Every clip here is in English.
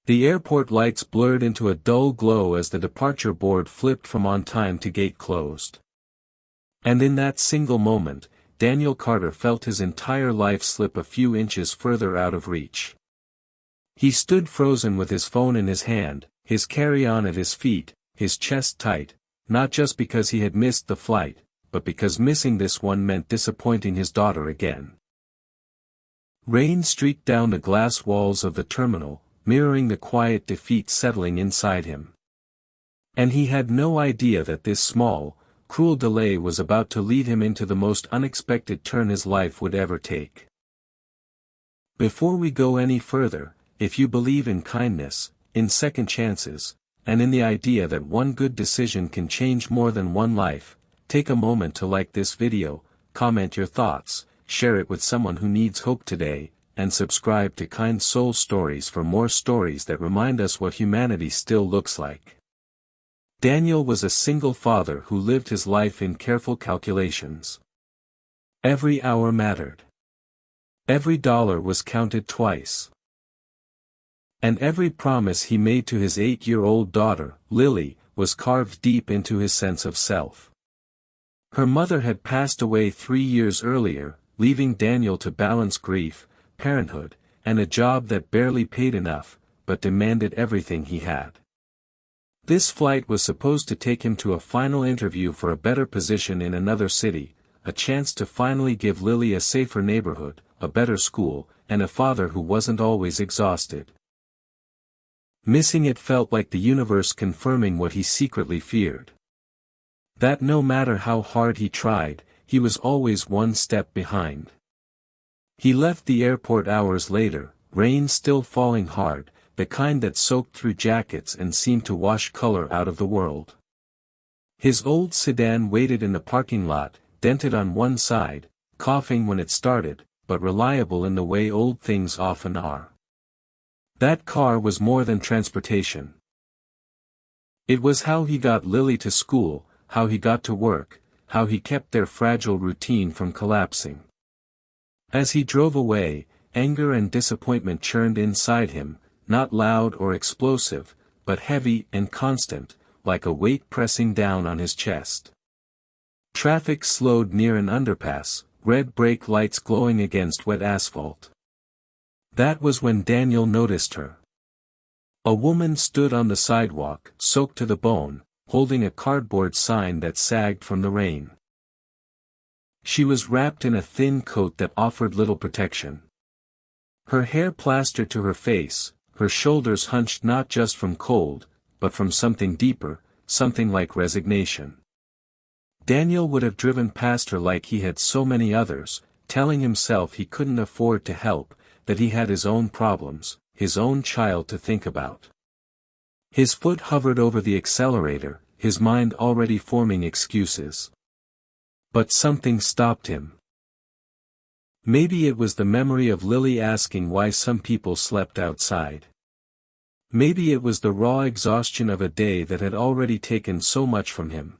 The airport lights blurred into a dull glow as the departure board flipped from on time to gate closed. And in that single moment, Daniel Carter felt his entire life slip a few inches further out of reach. He stood frozen with his phone in his hand, his carry-on at his feet, his chest tight, not just because he had missed the flight, but because missing this one meant disappointing his daughter again. Rain streaked down the glass walls of the terminal, mirroring the quiet defeat settling inside him. And he had no idea that this small, cruel delay was about to lead him into the most unexpected turn his life would ever take. Before we go any further, if you believe in kindness, in second chances, and in the idea that one good decision can change more than one life, take a moment to like this video, comment your thoughts, share it with someone who needs hope today, and subscribe to Kind Soul Stories for more stories that remind us what humanity still looks like. Daniel was a single father who lived his life in careful calculations. Every hour mattered. Every dollar was counted twice. And every promise he made to his 8-year-old daughter, Lily, was carved deep into his sense of self. Her mother had passed away 3 years earlier, leaving Daniel to balance grief, parenthood, and a job that barely paid enough, but demanded everything he had. This flight was supposed to take him to a final interview for a better position in another city, a chance to finally give Lily a safer neighborhood, a better school, and a father who wasn't always exhausted. Missing it felt like the universe confirming what he secretly feared. That no matter how hard he tried, he was always one step behind. He left the airport hours later, rain still falling hard, the kind that soaked through jackets and seemed to wash color out of the world. His old sedan waited in the parking lot, dented on one side, coughing when it started, but reliable in the way old things often are. That car was more than transportation. It was how he got Lily to school, how he got to work, how he kept their fragile routine from collapsing. As he drove away, anger and disappointment churned inside him, not loud or explosive, but heavy and constant, like a weight pressing down on his chest. Traffic slowed near an underpass, red brake lights glowing against wet asphalt. That was when Daniel noticed her. A woman stood on the sidewalk, soaked to the bone, holding a cardboard sign that sagged from the rain. She was wrapped in a thin coat that offered little protection. Her hair plastered to her face, her shoulders hunched not just from cold, but from something deeper, something like resignation. Daniel would have driven past her like he had so many others, telling himself he couldn't afford to help, that he had his own problems, his own child to think about. His foot hovered over the accelerator, his mind already forming excuses. But something stopped him. Maybe it was the memory of Lily asking why some people slept outside. Maybe it was the raw exhaustion of a day that had already taken so much from him.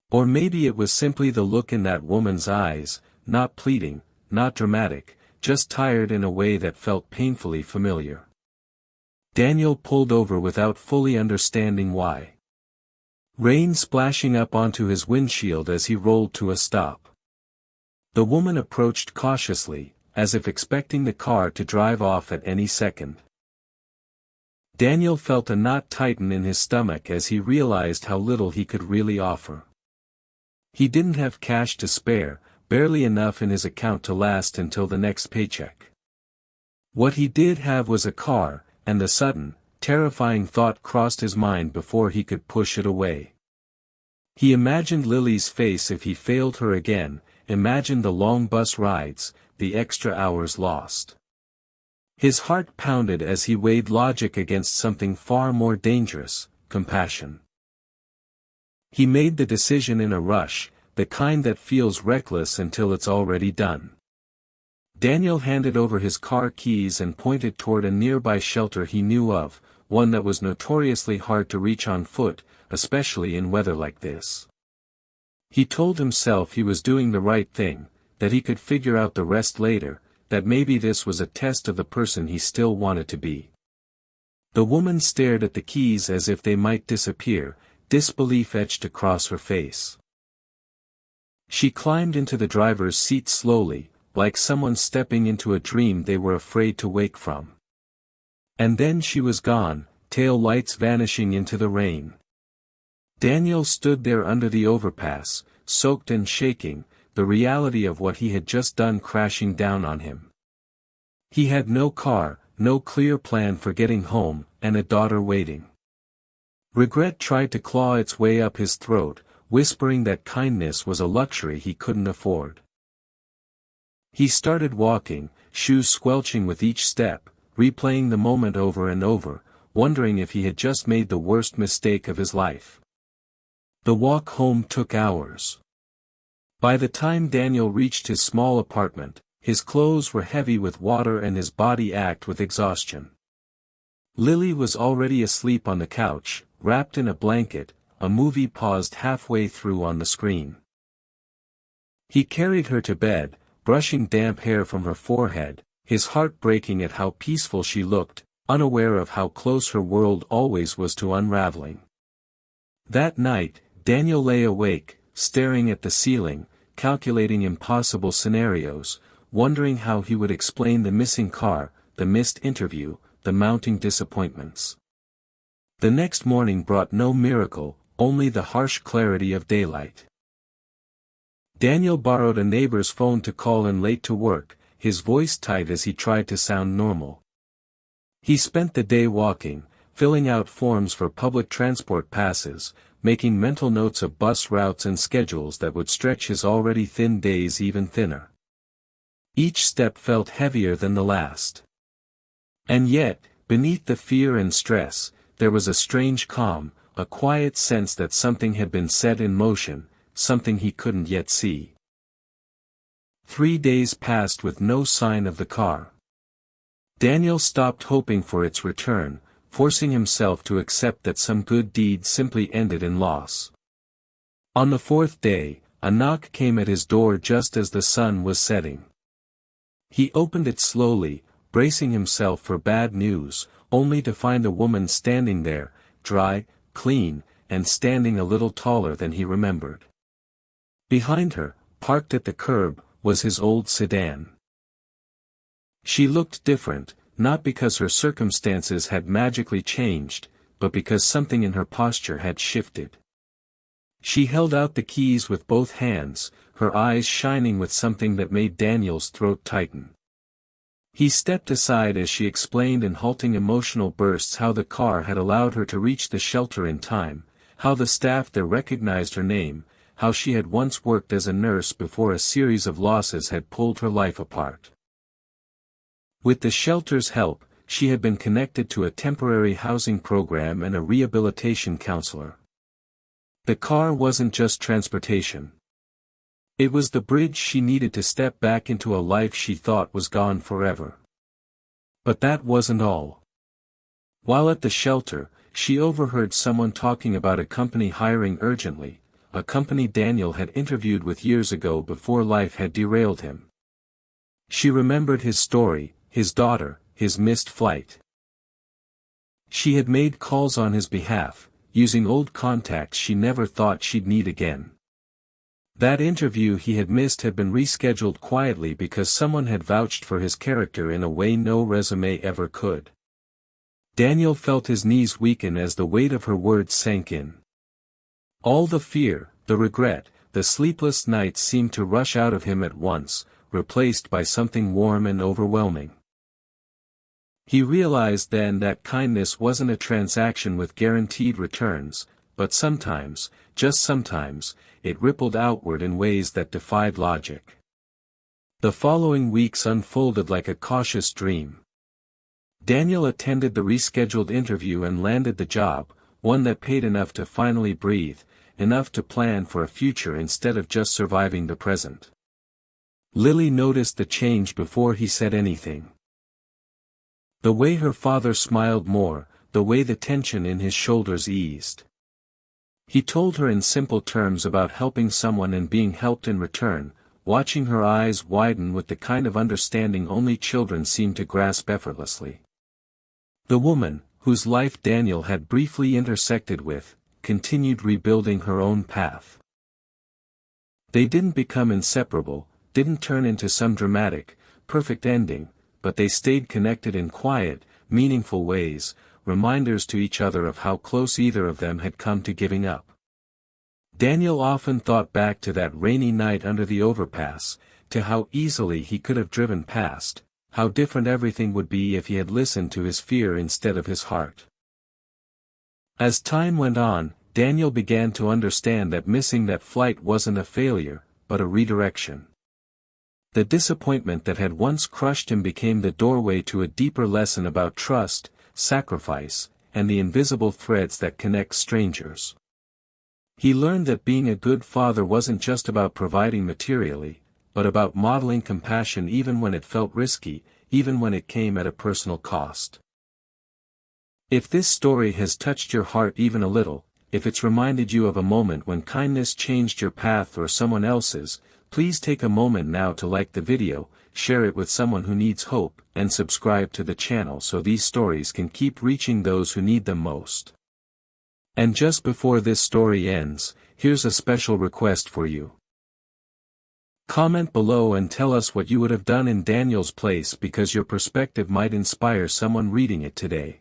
Or maybe it was simply the look in that woman's eyes, not pleading, not dramatic, just tired in a way that felt painfully familiar. Daniel pulled over without fully understanding why. Rain splashing up onto his windshield as he rolled to a stop. The woman approached cautiously, as if expecting the car to drive off at any second. Daniel felt a knot tighten in his stomach as he realized how little he could really offer. He didn't have cash to spare, barely enough in his account to last until the next paycheck. What he did have was a car, and the sudden, terrifying thought crossed his mind before he could push it away. He imagined Lily's face if he failed her again, imagined the long bus rides, the extra hours lost. His heart pounded as he weighed logic against something far more dangerous, compassion. He made the decision in a rush, the kind that feels reckless until it's already done. Daniel handed over his car keys and pointed toward a nearby shelter he knew of, one that was notoriously hard to reach on foot, especially in weather like this. He told himself he was doing the right thing, that he could figure out the rest later, that maybe this was a test of the person he still wanted to be. The woman stared at the keys as if they might disappear, disbelief etched across her face. She climbed into the driver's seat slowly, like someone stepping into a dream they were afraid to wake from. And then she was gone, tail lights vanishing into the rain. Daniel stood there under the overpass, soaked and shaking, the reality of what he had just done crashing down on him. He had no car, no clear plan for getting home, and a daughter waiting. Regret tried to claw its way up his throat, whispering that kindness was a luxury he couldn't afford. He started walking, shoes squelching with each step, replaying the moment over and over, wondering if he had just made the worst mistake of his life. The walk home took hours. By the time Daniel reached his small apartment, his clothes were heavy with water and his body ached with exhaustion. Lily was already asleep on the couch, wrapped in a blanket, a movie paused halfway through on the screen. He carried her to bed, brushing damp hair from her forehead, his heart breaking at how peaceful she looked, unaware of how close her world always was to unraveling. That night, Daniel lay awake, staring at the ceiling, calculating impossible scenarios, wondering how he would explain the missing car, the missed interview, the mounting disappointments. The next morning brought no miracle, only the harsh clarity of daylight. Daniel borrowed a neighbor's phone to call in late to work, his voice tight as he tried to sound normal. He spent the day walking, filling out forms for public transport passes, making mental notes of bus routes and schedules that would stretch his already thin days even thinner. Each step felt heavier than the last. And yet, beneath the fear and stress, there was a strange calm, a quiet sense that something had been set in motion, something he couldn't yet see. 3 days passed with no sign of the car. Daniel stopped hoping for its return, forcing himself to accept that some good deed simply ended in loss. On the 4th day, a knock came at his door just as the sun was setting. He opened it slowly, bracing himself for bad news, only to find a woman standing there, dry, clean, and standing a little taller than he remembered. Behind her, parked at the curb, was his old sedan. She looked different, not because her circumstances had magically changed, but because something in her posture had shifted. She held out the keys with both hands, her eyes shining with something that made Daniel's throat tighten. He stepped aside as she explained in halting emotional bursts how the car had allowed her to reach the shelter in time, how the staff there recognized her name, how she had once worked as a nurse before a series of losses had pulled her life apart. With the shelter's help, she had been connected to a temporary housing program and a rehabilitation counselor. The car wasn't just transportation. It was the bridge she needed to step back into a life she thought was gone forever. But that wasn't all. While at the shelter, she overheard someone talking about a company hiring urgently, a company Daniel had interviewed with years ago before life had derailed him. She remembered his story, his daughter, his missed flight. She had made calls on his behalf, using old contacts she never thought she'd need again. That interview he had missed had been rescheduled quietly because someone had vouched for his character in a way no resume ever could. Daniel felt his knees weaken as the weight of her words sank in. All the fear, the regret, the sleepless nights seemed to rush out of him at once, replaced by something warm and overwhelming. He realized then that kindness wasn't a transaction with guaranteed returns, but sometimes, just sometimes, it rippled outward in ways that defied logic. The following weeks unfolded like a cautious dream. Daniel attended the rescheduled interview and landed the job, one that paid enough to finally breathe, enough to plan for a future instead of just surviving the present. Lily noticed the change before he said anything. The way her father smiled more, the way the tension in his shoulders eased. He told her in simple terms about helping someone and being helped in return, watching her eyes widen with the kind of understanding only children seem to grasp effortlessly. The woman, whose life Daniel had briefly intersected with, continued rebuilding her own path. They didn't become inseparable, didn't turn into some dramatic, perfect ending, but they stayed connected in quiet, meaningful ways, reminders to each other of how close either of them had come to giving up. Daniel often thought back to that rainy night under the overpass, to how easily he could have driven past, how different everything would be if he had listened to his fear instead of his heart. As time went on, Daniel began to understand that missing that flight wasn't a failure, but a redirection. The disappointment that had once crushed him became the doorway to a deeper lesson about trust, sacrifice, and the invisible threads that connect strangers. He learned that being a good father wasn't just about providing materially, but about modeling compassion even when it felt risky, even when it came at a personal cost. If this story has touched your heart even a little, if it's reminded you of a moment when kindness changed your path or someone else's, please take a moment now to like the video, share it with someone who needs hope, and subscribe to the channel so these stories can keep reaching those who need them most. And just before this story ends, here's a special request for you. Comment below and tell us what you would have done in Daniel's place, because your perspective might inspire someone reading it today.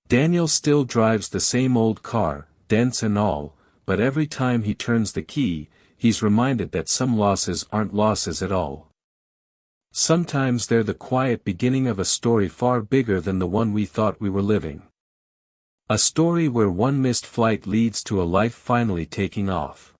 Daniel still drives the same old car, dents and all, but every time he turns the key, he's reminded that some losses aren't losses at all. Sometimes they're the quiet beginning of a story far bigger than the one we thought we were living. A story where one missed flight leads to a life finally taking off.